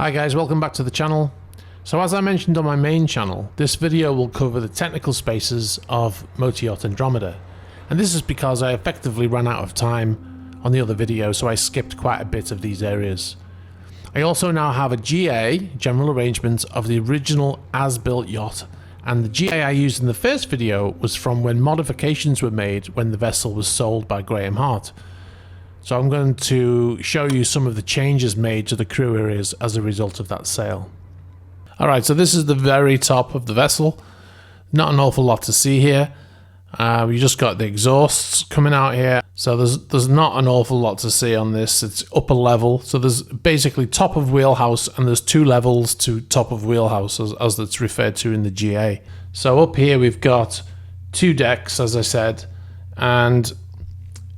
Hi guys, welcome back to the channel. So as I mentioned on my main channel, this video will cover the technical spaces of SuperYacht Andromeda. And this is because I effectively ran out of time on the other video, so I skipped quite a bit of these areas. I also now have a GA, general arrangement, of the original as-built yacht, and the GA I used in the first video was from when modifications were made when the vessel was sold by Graham Hart. So I'm going to show you some of the changes made to the crew areas as a result of that sale. Alright, so this is the very top of the vessel. Not an awful lot to see here. You just got the exhausts coming out here. So there's not an awful lot to see on this. It's upper level. So there's basically top of wheelhouse, and there's two levels to top of wheelhouse as it's referred to in the GA. So up here we've got two decks, as I said, and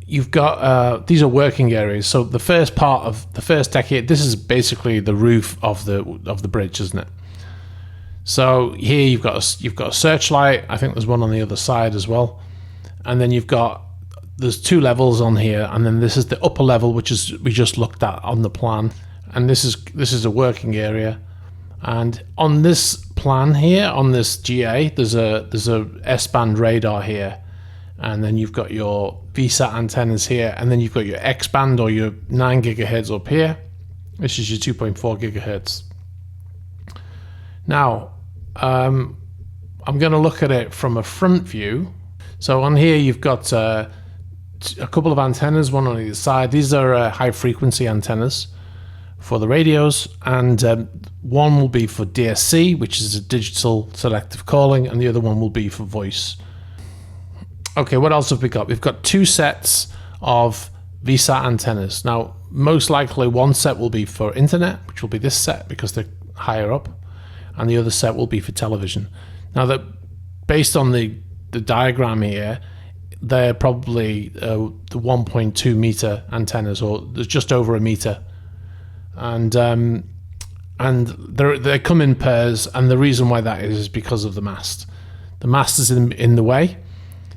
you've got these are working areas. So the first part of the first deck here, this is basically the roof of the bridge, isn't it? So here you've got a searchlight. I think there's one on the other side as well, and then there's two levels on here, and then this is the upper level, which is we just looked at on the plan, and this is a working area. And on this plan here, on this GA, there's a S-band radar here. And then you've got your VSAT antennas here, and then you've got your X-band or your 9 gigahertz up here. This is your 2.4 gigahertz. Now, I'm going to look at it from a front view. So on here you've got a couple of antennas, one on either side. These are high frequency antennas for the radios, and one will be for DSC, which is a digital selective calling, and the other one will be for voice. Okay, what else have we got? We've got two sets of VSAT antennas. Now, most likely one set will be for internet, which will be this set because they're higher up, and the other set will be for television. Now, that based on the diagram here, they're probably the 1.2 meter antennas, or there's just over a meter, and they come in pairs. And the reason why that is because of the mast. The mast is in the way.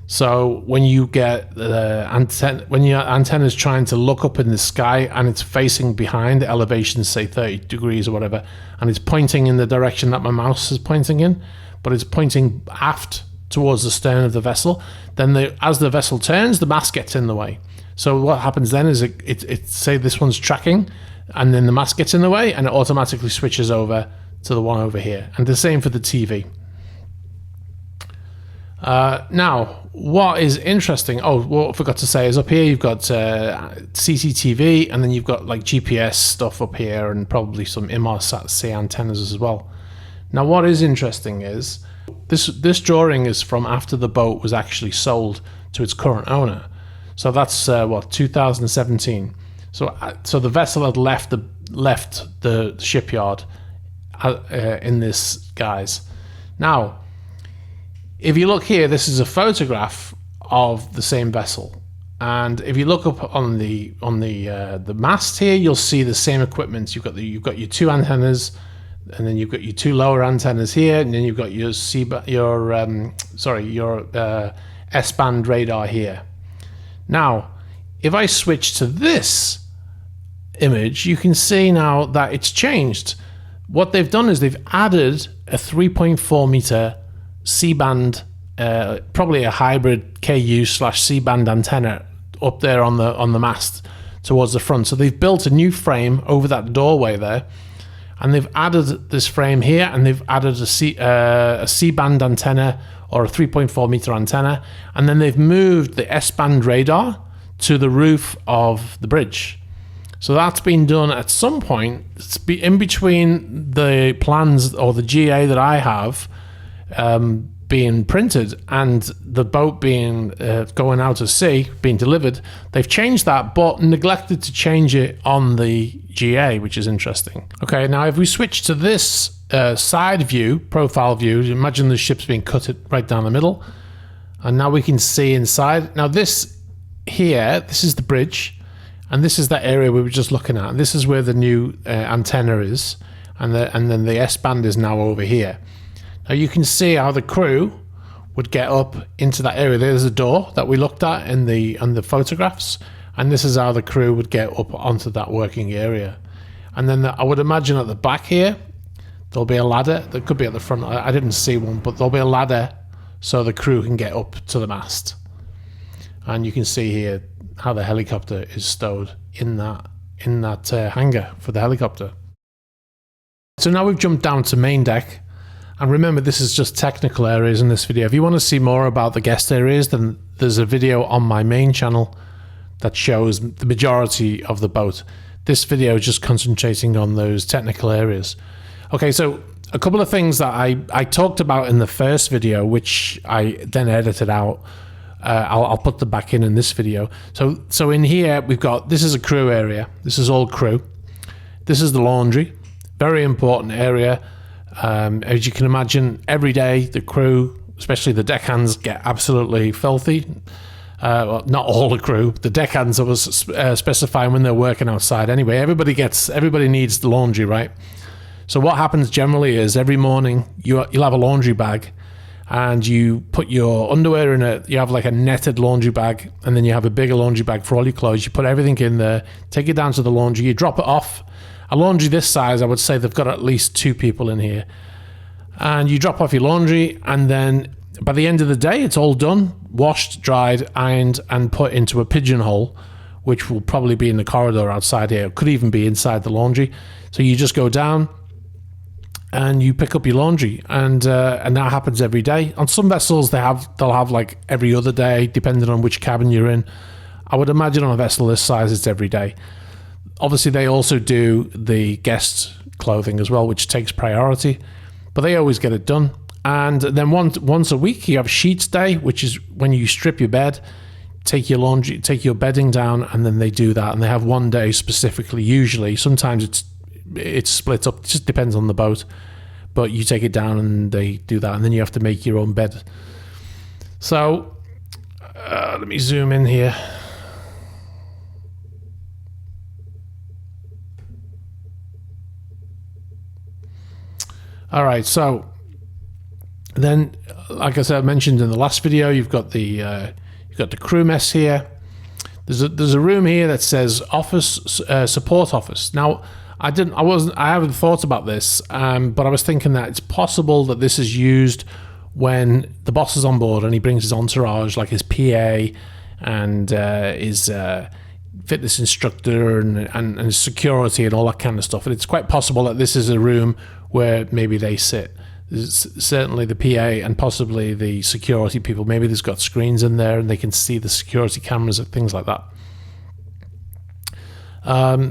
So when you get when your antenna is trying to look up in the sky and it's facing behind, the elevation is say 30 degrees or whatever, and it's pointing in the direction that my mouse is pointing in, but it's pointing aft towards the stern of the vessel, then as the vessel turns, the mast gets in the way. So what happens then is it say this one's tracking, and then the mast gets in the way, and it automatically switches over to the one over here. And the same for the TV. Now, what is interesting, what I forgot to say is up here you've got CCTV, and then you've got like GPS stuff up here, and probably some Inmarsat-C antennas as well. Now, what is interesting is this drawing is from after the boat was actually sold to its current owner. So that's 2017. So the vessel had left the shipyard in this guise. Now, if you look here, this is a photograph of the same vessel, and if you look up on the mast here, you'll see the same equipment. You've got your two antennas, and then you've got your two lower antennas here, and then you've got your S-band radar here. Now, if I switch to this image, you can see now that it's changed. What they've done is they've added a 3.4 meter C-band, probably a hybrid KU/C-band antenna up there on the mast towards the front. So they've built a new frame over that doorway there, and they've added this frame here, and they've added a C-band antenna or a 3.4 meter antenna, and then they've moved the S-band radar to the roof of the bridge. So that's been done at some point. It's in between the plans or the GA that I have being printed and the boat being going out to sea, being delivered. They've changed that, but neglected to change it on the GA, which is interesting. Okay, now if we switch to this side view, profile view, imagine the ship's being cut right down the middle, and now we can see inside. Now this here, this is the bridge, and this is that area we were just looking at. And this is where the new antenna is, and then the S-band is now over here. Now you can see how the crew would get up into that area. There's a door that we looked at in the photographs, and this is how the crew would get up onto that working area. And then I would imagine at the back here, there'll be a ladder. There could be at the front. I didn't see one, but there'll be a ladder so the crew can get up to the mast. And you can see here how the helicopter is stowed in that hangar for the helicopter. So now we've jumped down to main deck. And remember, this is just technical areas in this video. If you want to see more about the guest areas, then there's a video on my main channel that shows the majority of the boat. This video is just concentrating on those technical areas. Okay, so a couple of things that I talked about in the first video, which I then edited out. I'll put them back in this video. So in here, we've got, this is a crew area. This is all crew. This is the laundry. Very important area. As you can imagine, every day the crew, especially the deckhands, get absolutely filthy. Well, not all the crew. The deckhands, I was specifying when they're working outside. Anyway, everybody needs the laundry, right? So what happens generally is every morning you'll have a laundry bag, and you put your underwear in it. You have like a netted laundry bag, and then you have a bigger laundry bag for all your clothes. You put everything in there, take it down to the laundry, you drop it off. A laundry this size, I would say they've got at least 2 people in here. And you drop off your laundry, and then by the end of the day, it's all done, washed, dried, ironed, and put into a pigeonhole, which will probably be in the corridor outside here. It could even be inside the laundry. So you just go down and you pick up your laundry, and that happens every day. On some vessels, they'll have like every other day, depending on which cabin you're in. I would imagine on a vessel this size, it's every day. Obviously, they also do the guest clothing as well, which takes priority, but they always get it done. And then once a week, you have sheets day, which is when you strip your bed, take your laundry, take your bedding down, and then they do that. And they have one day specifically. Usually, sometimes it's split up. It just depends on the boat, but you take it down and they do that, and then you have to make your own bed. So let me zoom in here. All right, so then, like I said, I mentioned in the last video, you've got the crew mess here. There's a room here that says office, support office. Now, I haven't thought about this, but I was thinking that it's possible that this is used when the boss is on board and he brings his entourage, like his PA and his fitness instructor and security and all that kind of stuff. And it's quite possible that this is a room where maybe they sit. Certainly the PA and possibly the security people. Maybe there's got screens in there and they can see the security cameras and things like that.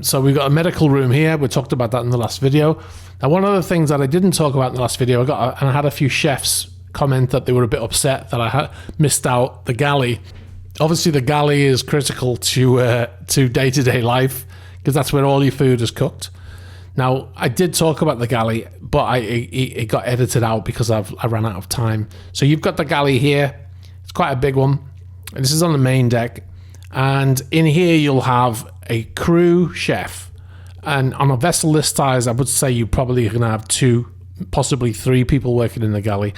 So we've got a medical room here. We talked about that in the last video. Now, one of the things that I didn't talk about in the last video, I had a few chefs comment that they were a bit upset that I had missed out the galley. Obviously, the galley is critical to day-to-day life because that's where all your food is cooked. Now, I did talk about the galley, but it got edited out because I ran out of time. So you've got the galley here. It's quite a big one. This is on the main deck. And in here, you'll have a crew chef. And on a vessel this size, I would say you're probably going to have 2, possibly 3 people working in the galley.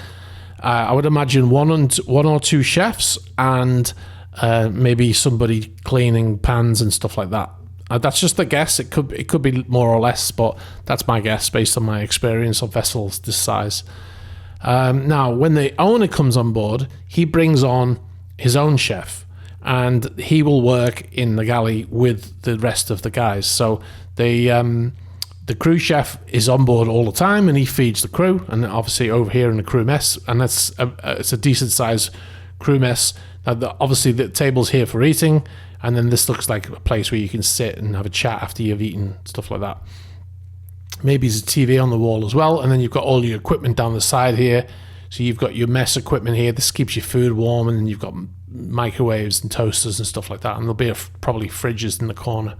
I would imagine one or two chefs and maybe somebody cleaning pans and stuff like that. That's just a guess. It could be more or less, but that's my guess based on my experience of vessels this size. Now, when the owner comes on board, he brings on his own chef, and he will work in the galley with the rest of the guys. So the crew chef is on board all the time, and he feeds the crew. And obviously over here in the crew mess, and it's a decent size crew mess. Now, obviously the table's here for eating. And then this looks like a place where you can sit and have a chat after you've eaten, stuff like that. Maybe there's a TV on the wall as well. And then you've got all your equipment down the side here. So you've got your mess equipment here. This keeps your food warm. And then you've got microwaves and toasters and stuff like that. And there'll be probably fridges in the corner.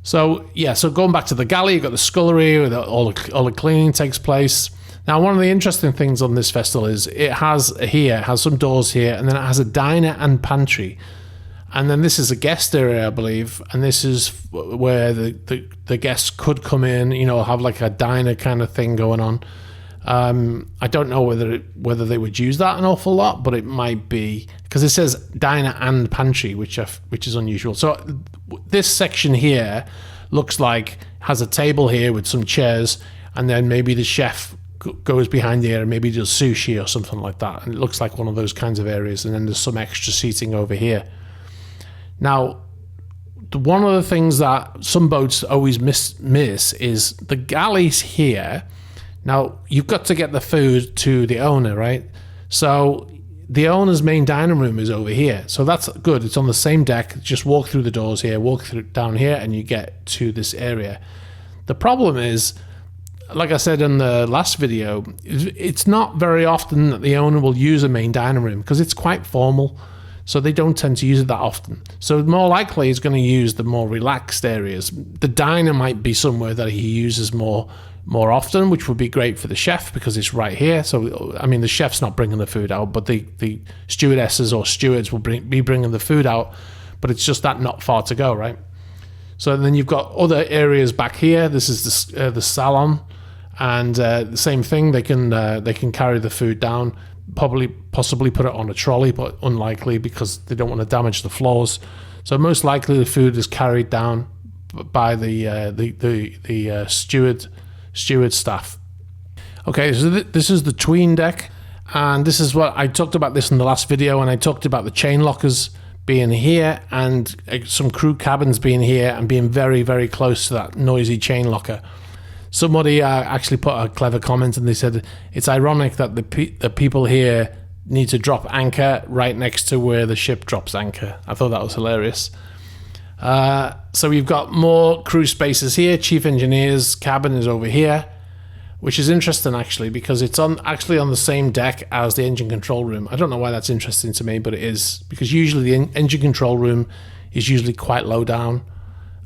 So, yeah, so going back to the galley, you've got the scullery where all the cleaning takes place. Now, one of the interesting things on this vessel is it has some doors here. And then it has a diner and pantry. And then this is a guest area, I believe, and this is where the guests could come in, have like a diner kind of thing going on. I don't know whether they would use that an awful lot, but it might be, because it says diner and pantry, which is unusual. So this section here looks like has a table here with some chairs, and then maybe the chef goes behind there and maybe does sushi or something like that, and it looks like one of those kinds of areas. And then there's some extra seating over here. Now, one of the things that some boats always miss is the galleys here. Now, you've got to get the food to the owner, right? So the owner's main dining room is over here. So that's good. It's on the same deck. Just walk through the doors here, walk through down here, and you get to this area. The problem is, like I said in the last video, it's not very often that the owner will use a main dining room because it's quite formal. So they don't tend to use it that often. So more likely he's going to use the more relaxed areas. The diner might be somewhere that he uses more often, which would be great for the chef because it's right here. So, I mean, the chef's not bringing the food out, but the stewardesses or stewards will be bringing the food out, but it's just that not far to go, right? So then you've got other areas back here. This is the salon, and the same thing. They can carry the food down. Possibly put it on a trolley, but unlikely because they don't want to damage the floors. So most likely the food is carried down by the steward staff. Okay, so this is the tween deck, and this is what I talked about this in the last video, and I talked about the chain lockers being here and some crew cabins being here and being very, very close to that noisy chain locker. Somebody actually put a clever comment, and they said it's ironic that the people here need to drop anchor right next to where the ship drops anchor. I thought that was hilarious. So we've got more crew spaces here. Chief engineer's cabin is over here, which is interesting actually because it's actually on the same deck as the engine control room. I don't know why that's interesting to me, but it is, because usually the engine control room is usually quite low down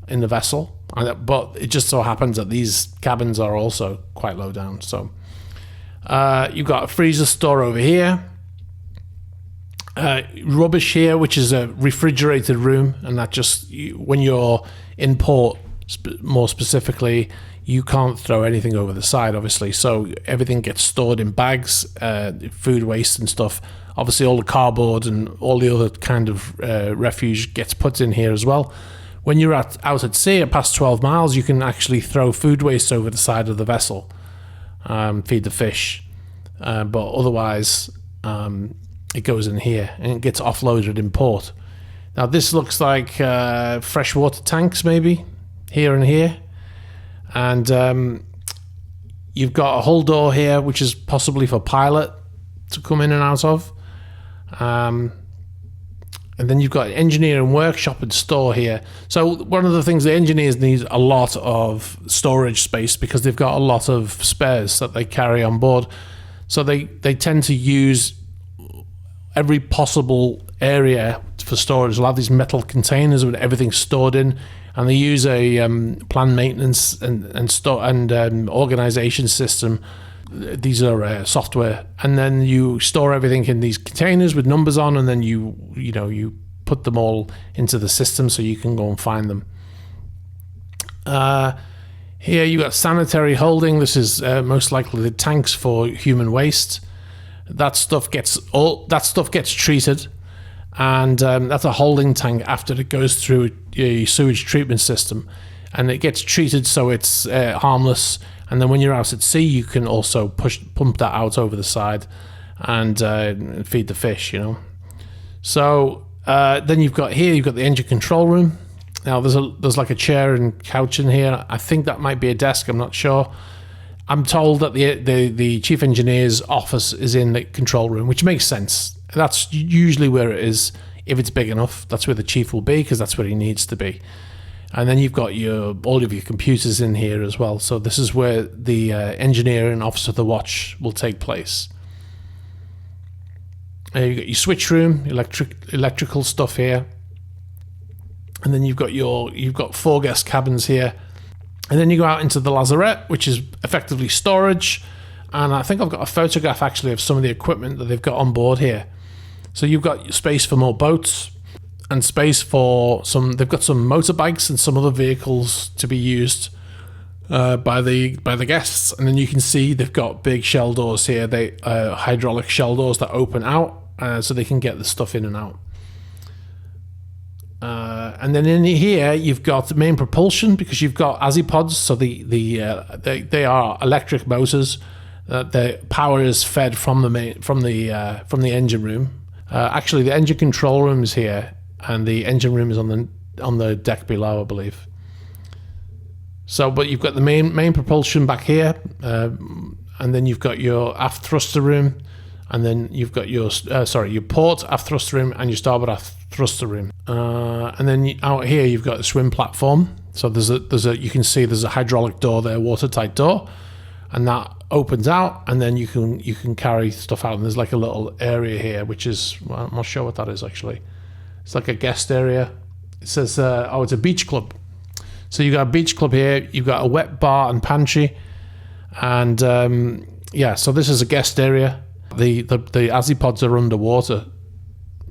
in the vessel. But it just so happens that these cabins are also quite low down. So you've got a freezer store over here, rubbish here, which is a refrigerated room, and that just when you're in port, more specifically, you can't throw anything over the side, obviously. So everything gets stored in bags, food waste and stuff. Obviously, all the cardboard and all the other kind of refuse gets put in here as well. When you're out at sea, past 12 miles, you can actually throw food waste over the side of the vessel, feed the fish. But otherwise, it goes in here and it gets offloaded in port. Now, this looks like freshwater tanks, maybe, here and here. And you've got a hull door here, which is possibly for pilot to come in and out of. And then you've got engineering workshop and store here. So one of the things the engineers need a lot of storage space because they've got a lot of spares that they carry on board. So they tend to use every possible area for storage. They'll have these metal containers with everything stored in, and they use a planned maintenance and organization system. These are software, and then you store everything in these containers with numbers on, and then you put them all into the system so you can go and find them. Here you got sanitary holding. This is most likely the tanks for human waste. That stuff gets treated, and that's a holding tank after it goes through a sewage treatment system, and it gets treated so it's harmless. And then when you're out at sea, you can also pump that out over the side and feed the fish, So then you've got the engine control room. Now there's like a chair and couch in here. I think that might be a desk. I'm not sure. I'm told that the chief engineer's office is in the control room, which makes sense. That's usually where it is. If it's big enough, that's where the chief will be, because that's where he needs to be. And then you've got all of your computers in here as well. So this is where the engineer and officer of the watch will take place. You've got your switch room, electrical stuff here. And then you've got 4 guest cabins here. And then you go out into the lazarette, which is effectively storage. And I think I've got a photograph actually of some of the equipment that they've got on board here. So you've got space for more boats, and space for they've got some motorbikes and some other vehicles to be used by the guests. And then you can see they've got big shell doors here, hydraulic shell doors that open out so they can get the stuff in and out. And then in here you've got the main propulsion, because you've got azipods, so they are electric motors. The power is fed from the engine room. Actually, the engine control room is here, and the engine room is on the deck below, I believe. So, but you've got the main propulsion back here, and then you've got your aft thruster room, and then you've got your your port aft thruster room and your starboard aft thruster room. And then out here you've got a swim platform. So you can see there's a hydraulic door there, watertight door, and that opens out, and then you can carry stuff out. And there's like a little area here, which is, well, I'm not sure what that is actually. It's like a guest area. It says, oh, it's a beach club. So you've got a beach club here. You've got a wet bar and pantry, and yeah. So this is a guest area. The azipods are underwater,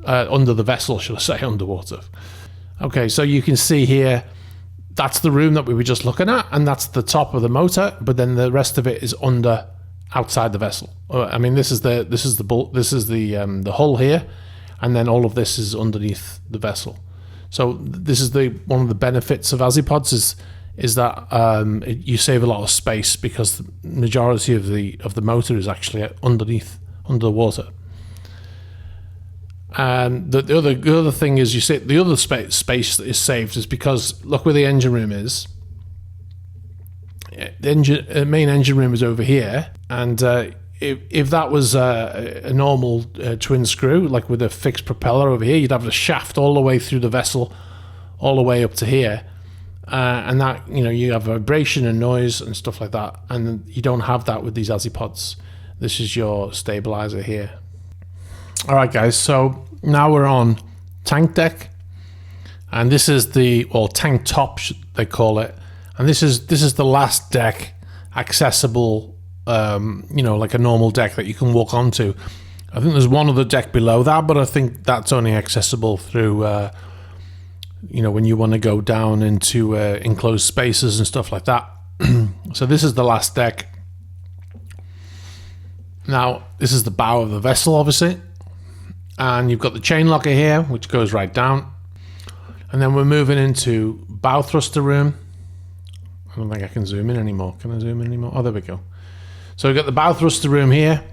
under the vessel, should I say, underwater. Okay, so you can see here, that's the room that we were just looking at, and that's the top of the motor. But then the rest of it is outside the vessel. I mean, this is the hull here, and then all of this is underneath the vessel. So this is one of the benefits of azipods is that you save a lot of space, because the majority of the motor is actually under the water. And the other thing is, you see the other space that is saved is because, look where the engine room is. The main engine room is over here, and if that was a normal twin screw, like with a fixed propeller over here, you'd have a shaft all the way through the vessel, all the way up to here, and that, you have vibration and noise and stuff like that, and you don't have that with these azipods. This is your stabilizer here. All right, guys, so now we're on tank deck, and this is tank top, they call it, and this is the last deck accessible, like a normal deck that you can walk onto. I think there's one other deck below that, but I think that's only accessible through when you want to go down into enclosed spaces and stuff like that. So this is the last deck. Now this is the bow of the vessel, obviously, and you've got the chain locker here, which goes right down, and then we're moving into bow thruster room. I don't think I can zoom in anymore. Can I zoom in anymore? Oh, there we go. So we've got the bow thruster room here.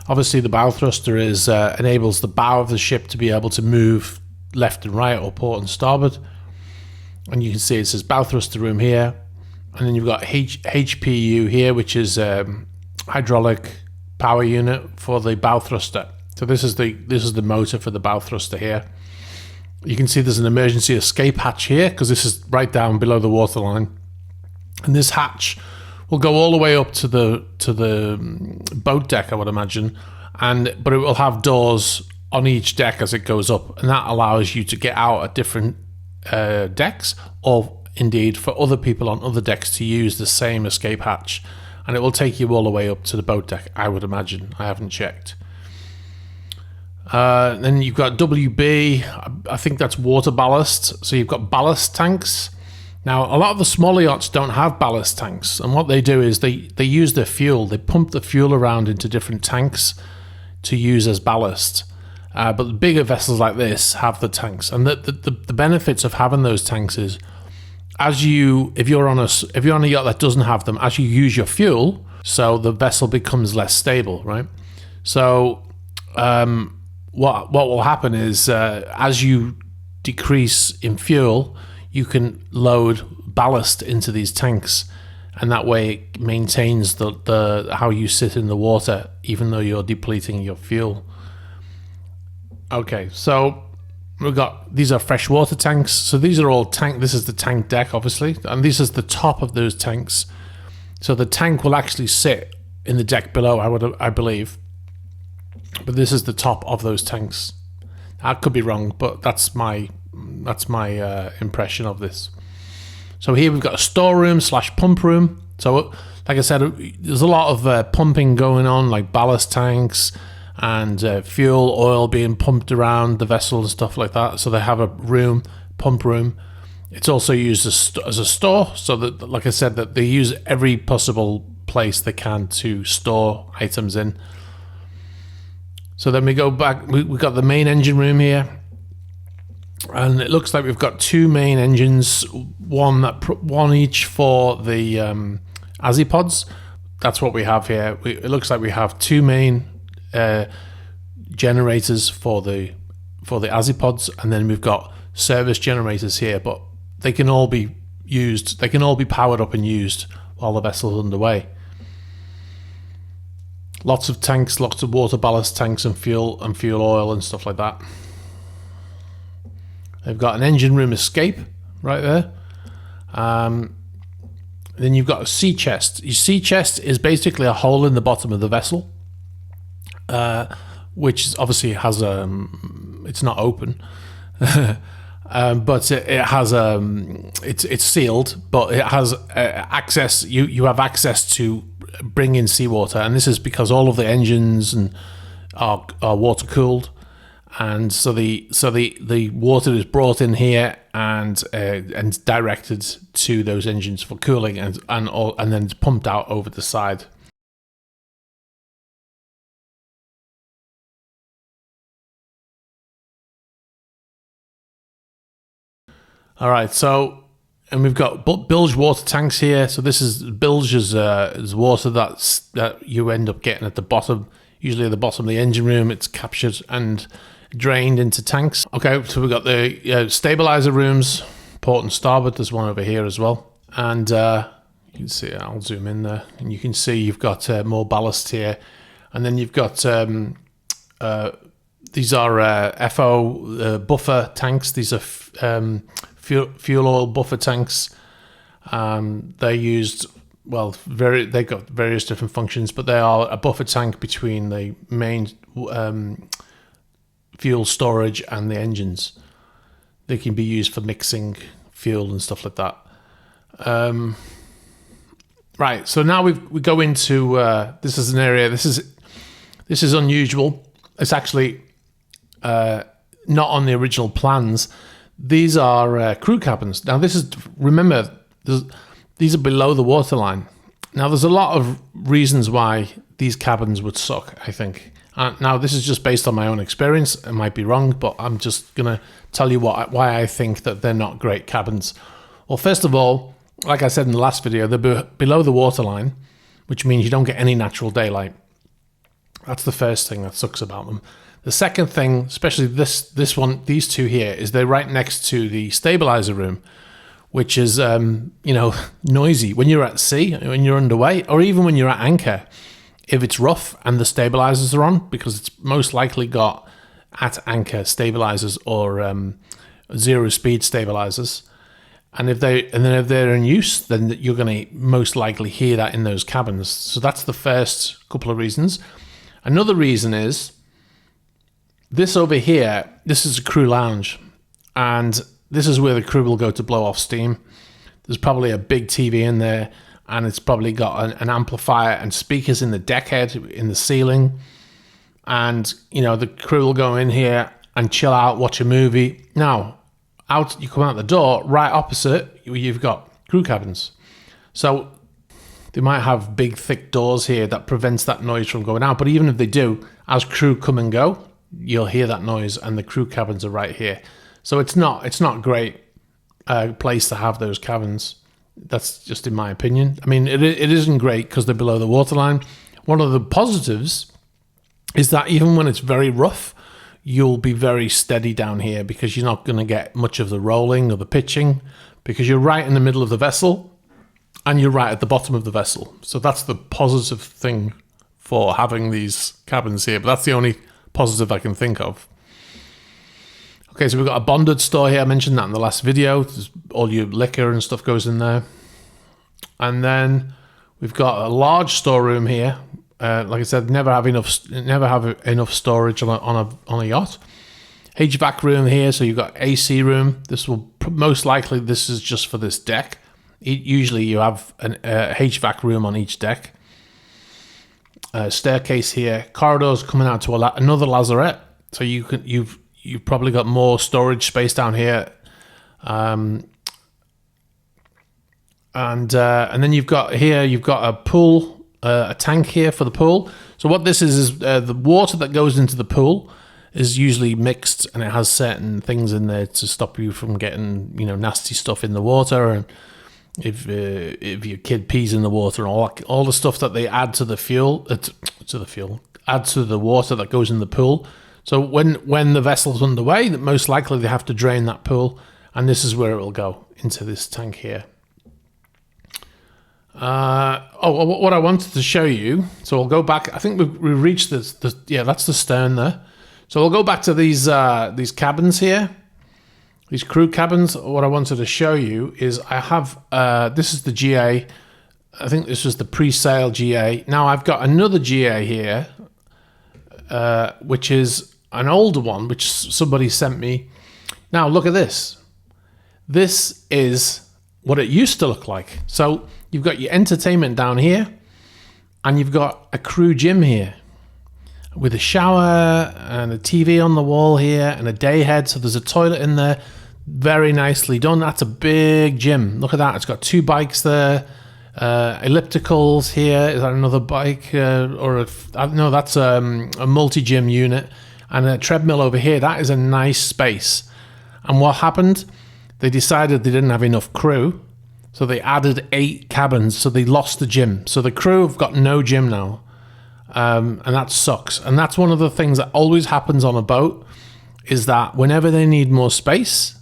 Obviously, the bow thruster enables the bow of the ship to be able to move left and right, or port and starboard. And you can see it says bow thruster room here, and then you've got HPU here, which is hydraulic power unit for the bow thruster. So this is the motor for the bow thruster here. You can see there's an emergency escape hatch here, because this is right down below the waterline, and this hatch will go all the way up to the boat deck, I would imagine, but it will have doors on each deck as it goes up, and that allows you to get out at different decks, or indeed for other people on other decks to use the same escape hatch, and it will take you all the way up to the boat deck, I would imagine. I haven't checked. Then you've got WB, I think that's water ballast. So you've got ballast tanks. Now, a lot of the smaller yachts don't have ballast tanks, and what they do is they use their fuel. They pump the fuel around into different tanks to use as ballast. But the bigger vessels like this have the tanks, and the benefits of having those tanks is, if you're on a yacht that doesn't have them, as you use your fuel, so the vessel becomes less stable, right? So what will happen is, as you decrease in fuel, you can load ballast into these tanks, and that way it maintains the how you sit in the water, even though you're depleting your fuel. Okay, so these are freshwater tanks. So these are all this is the tank deck, obviously, and this is the top of those tanks. So the tank will actually sit in the deck below, I believe, but this is the top of those tanks. I could be wrong, but that's my impression of this. So here we've got a storeroom / pump room. So like I said, there's a lot of pumping going on, like ballast tanks and fuel, oil being pumped around the vessel and stuff like that. So they have a pump room. It's also used as a store. So that, like I said, that they use every possible place they can to store items in. So then we go back, we've got the main engine room here. And it looks like we've got two main engines, one each for the Azipods. That's what we have here. It looks like we have two main generators for the Azipods, and then we've got service generators here, but they can all be used. They can all be powered up and used while the vessel's underway. Lots of tanks, lots of water ballast tanks and fuel oil and stuff like that. They've got an engine room escape right there. Then you've got a sea chest. Your sea chest is basically a hole in the bottom of the vessel, which obviously has it's not open, but it has it's sealed, but it has access. You have access to bring in seawater, and this is because all of the engines are water cooled. And so the water is brought in here and directed to those engines for cooling, and then it's pumped out over the side. All right, and we've got bilge water tanks here. So this is bilge is water that you end up getting at the bottom, usually at the bottom of the engine room. It's captured and drained into tanks. Okay, so we've got the stabilizer rooms, port and starboard. There's one over here as well, and you can see, I'll zoom in there, and you can see you've got more ballast here, and then you've got these are FO buffer tanks. These are fuel oil buffer tanks. They're used, well, they got various different functions, but they are a buffer tank between the main fuel storage and the engines. They can be used for mixing fuel and stuff like that. Right, so now we go into this is an area. This is unusual. It's actually not on the original plans. These are crew cabins. Now remember, these are below the waterline. Now there's a lot of reasons why these cabins would suck, I think. Now this is just based on my own experience. It might be wrong, but I'm just gonna tell you why I think that they're not great cabins. Well, first of all, like I said in the last video, they're below the waterline, which means you don't get any natural daylight. That's the first thing that sucks about them. The second thing, especially these two here, is they're right next to the stabilizer room, which is noisy when you're at sea, when you're underway, or even when you're at anchor. If it's rough and the stabilizers are on, because it's most likely got at anchor stabilizers or zero speed stabilizers, and if they're in use, then you're going to most likely hear that in those cabins. So that's the first couple of reasons. Another reason is this over here. This is a crew lounge, and this is where the crew will go to blow off steam. There's probably a big TV in there, and it's probably got an amplifier and speakers in the deckhead, in the ceiling. And, the crew will go in here and chill out, watch a movie. Now, you come out the door, right opposite, you've got crew cabins. So they might have big, thick doors here that prevents that noise from going out. But even if they do, as crew come and go, you'll hear that noise, and the crew cabins are right here. So it's not great place to have those cabins. That's just in my opinion. I mean, it isn't great because they're below the waterline. One of the positives is that even when it's very rough, you'll be very steady down here, because you're not going to get much of the rolling or the pitching, because you're right in the middle of the vessel and you're right at the bottom of the vessel. So that's the positive thing for having these cabins here, but that's the only positive I can think of. Okay, so we've got a bonded store here. I mentioned that in the last video. All your liquor and stuff goes in there. And then we've got a large storeroom here. Like I said, never have enough storage on a yacht. HVAC room here, so you've got AC room. This will most likely, this is just for this deck. Usually you have a HVAC room on each deck. Staircase here. Corridors coming out to another lazarette. So you've probably got more storage space down here, and then you've got a pool, a tank here for the pool. So what this is the water that goes into the pool is usually mixed, and it has certain things in there to stop you from getting, you know, nasty stuff in the water, and if your kid pees in the water, and all the stuff that they add to the fuel, add to the water that goes in the pool. So when the vessel's underway, most likely they have to drain that pool, and this is where it will go, into this tank here. What I wanted to show you, so I'll go back. I think we reached this. Yeah, that's the stern there. So we'll go back to these cabins here, these crew cabins. What I wanted to show you is I have this is the GA. I think this was the pre-sale GA. Now I've got another GA here, which is an older one, which somebody sent me. Now look at this. This is what it used to look like. So you've got your entertainment down here, and you've got a crew gym here with a shower and a TV on the wall here and a day head. So there's a toilet in there. Very nicely done. That's a big gym. Look at that. It's got 2 bikes there. Ellipticals here. Is that another bike? No, that's a multi-gym unit. And a treadmill over here. That is a nice space. And what happened? They decided they didn't have enough crew. So they added 8 cabins. So they lost the gym. So the crew have got no gym now. And that sucks. And that's one of the things that always happens on a boat, is that whenever they need more space,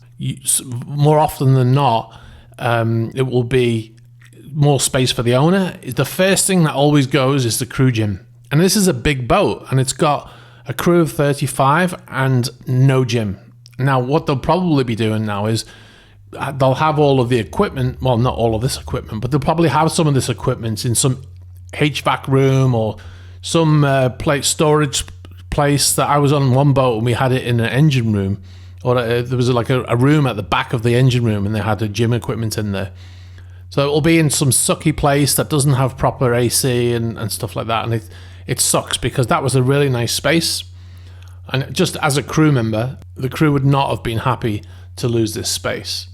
more often than not, it will be more space for the owner. The first thing that always goes is the crew gym. And this is a big boat, and it's got a crew of 35 and no gym. Now, what they'll probably be doing now is they'll have all of the equipment. Well, not all of this equipment, but they'll probably have some of this equipment in some HVAC room or some storage place. That I was on one boat and we had it in an engine room, or there was like a room at the back of the engine room, and they had the gym equipment in there. So it will be in some sucky place that doesn't have proper AC and stuff like that, and it sucks, because that was a really nice space. And just as a crew member, the crew would not have been happy to lose this space.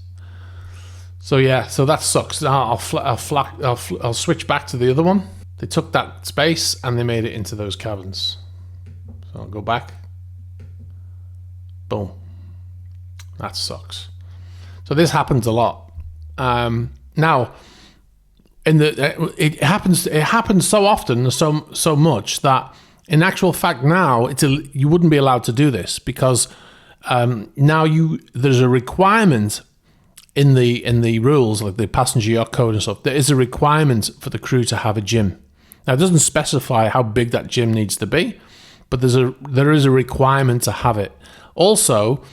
So yeah, so that sucks. Now I'll switch back to the other one. They took that space and they made it into those cabins. So I'll go back. Boom. That sucks. So this happens a lot. Now, it happens so often, so much that in actual fact now you wouldn't be allowed to do this, because now there's a requirement in the rules, like the passenger yacht code and stuff. There is a requirement for the crew to have a gym. Now it doesn't specify how big that gym needs to be, but there is a requirement to have it. Also,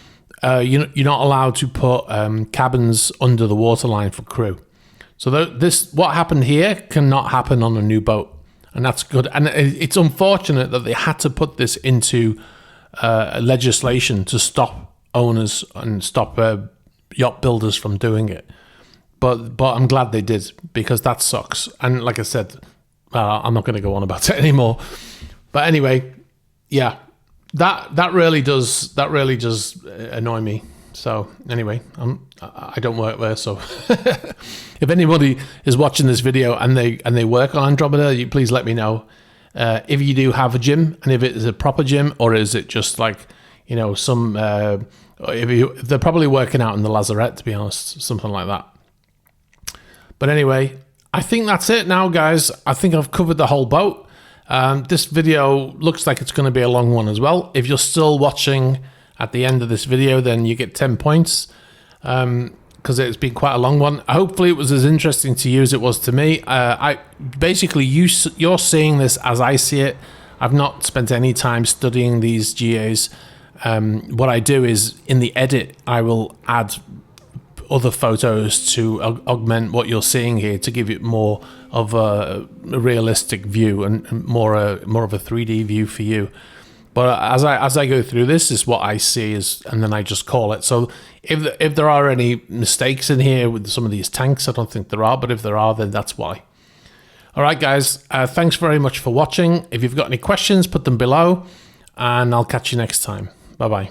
you're not allowed to put cabins under the waterline for crew. So what happened here cannot happen on a new boat, and that's good. And it's unfortunate that they had to put this into legislation to stop owners and stop yacht builders from doing it. But I'm glad they did, because that sucks. And like I said, I'm not going to go on about it anymore. But anyway, yeah, that really does annoy me. So anyway, I don't work there, so if anybody is watching this video and they work on Andromeda, please let me know if you do have a gym, and if it is a proper gym, or is it just like, you know, some if they're probably working out in the lazarette, to be honest, something like that. But anyway, I think that's it now, guys. I think I've covered the whole boat. This video looks like it's going to be a long one as well. If you're still watching at the end of this video, then you get 10 points, because it's been quite a long one. Hopefully it was as interesting to you as it was to me. You're seeing this as I see it. I've not spent any time studying these GAs. What I do is, in the edit, I will add other photos to augment what you're seeing here, to give it more of a realistic view and more of a 3D view for you. But as I go through this is what I see, and then I just call it. So if there are any mistakes in here with some of these tanks, I don't think there are, but if there are, then that's why. All right, guys, thanks very much for watching. If you've got any questions, put them below, and I'll catch you next time. Bye-bye.